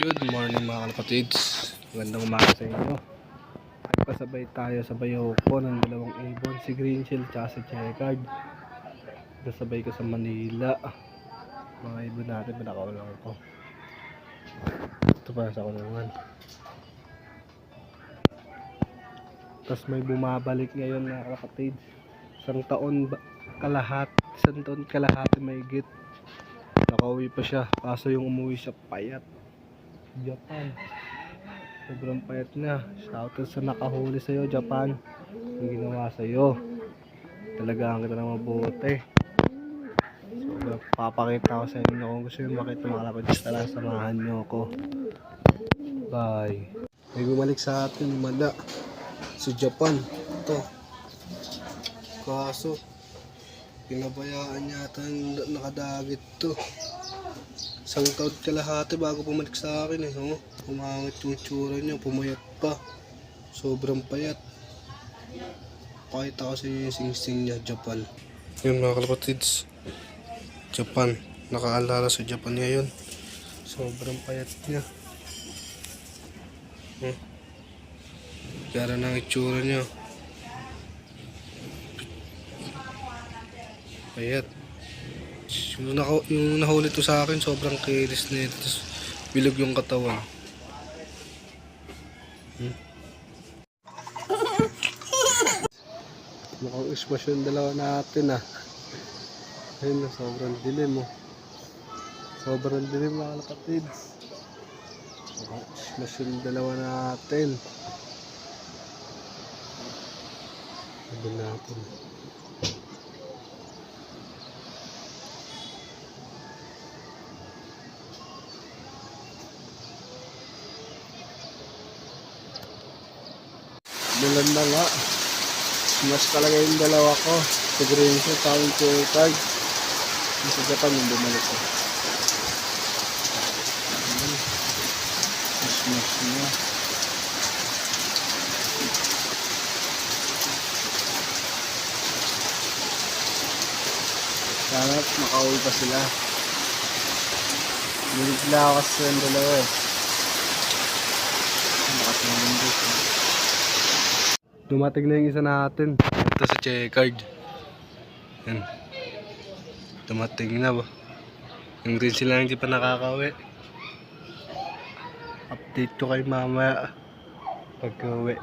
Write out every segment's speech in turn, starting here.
Good morning mga kalapatids. Magandang umaga sa inyo. Nagpasabay tayo sa bayoko ng dalawang ibon, si Greensill at si Checkered. Nasabay ko sa Manila. Mga ibon natin, pinakaulong ko. Ito pa sa kulungan. Tapos may bumabalik ngayon mga kalapatids. Isang taon kalahati mahigit. Nakauwi pa siya, kaso yung umuwi siya payat. Japan, sobrang payat niya. Shoutout sa nakahuli sa'yo, Japan. Yung ginawa sa'yo, talagang kita na mabuti. So, papakita ko sa inyo kung gusto nyo makita mga kalapatids. Tara, samahan nyo ako. Bye. May bumalik sa atin, mala si Japan. Ito, kaso pinabayaan yata nakadagit to. Isang taon kalahati bago bumalik sa akin eh. Oh, umangit yung tsura niya, pumayat pa. Sobrang payat. Pakita ko sa inyo yung sing-sing niya, Japan. Yun mga kalapatids, Japan. Nakaalala sa Japan ngayon. Sobrang payat niya. Gara na ang itsura niya. Payat. Yung nahuli to sa akin, sobrang kilis na ito. Bilog yung katawan. Mukhang ismas yung dalawa natin ah. Ayun na, sobrang dilim oh. Sobrang dilim mga kalapatids. Mukhang ismas yung dalawa natin. Sabi natin. Bulan na nga. Mas talaga yung dalawa ko. Sa Greensill, tawag Checkered. Sa Japan yung bumalik ko. Mas niya. Sana makauwi pa sila. Binigla ako kasi yung dalawa eh. Nakatulong dito. Dumating na yung isa natin. Ito sa Checkered. Yan. Dumating na ba? Yung Greensill lang hindi pa nakakauwi. Update ko kay mamaya pag-uwi.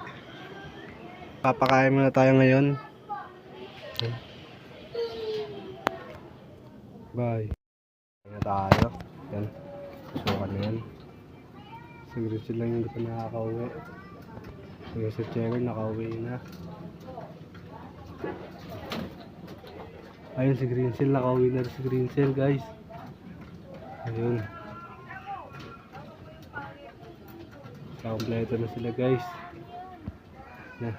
Papakain muna tayo ngayon. Yan. Bye. Kaya tayo. Yan. Sukan na yan. Si Greensill lang hindi pa nakakauwi. Yung sa Checkered nakauwi na. Ayun si Greensill, nakauwi na si Greensill guys. Ayun. Kompleto na sila guys. Na.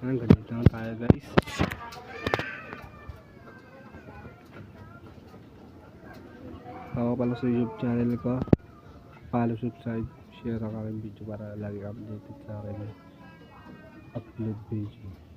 Ganito lang tayo guys. Ako pala sa YouTube channel ko. Follow, subscribe, share ang aking video para lagi updated sa akin upload video.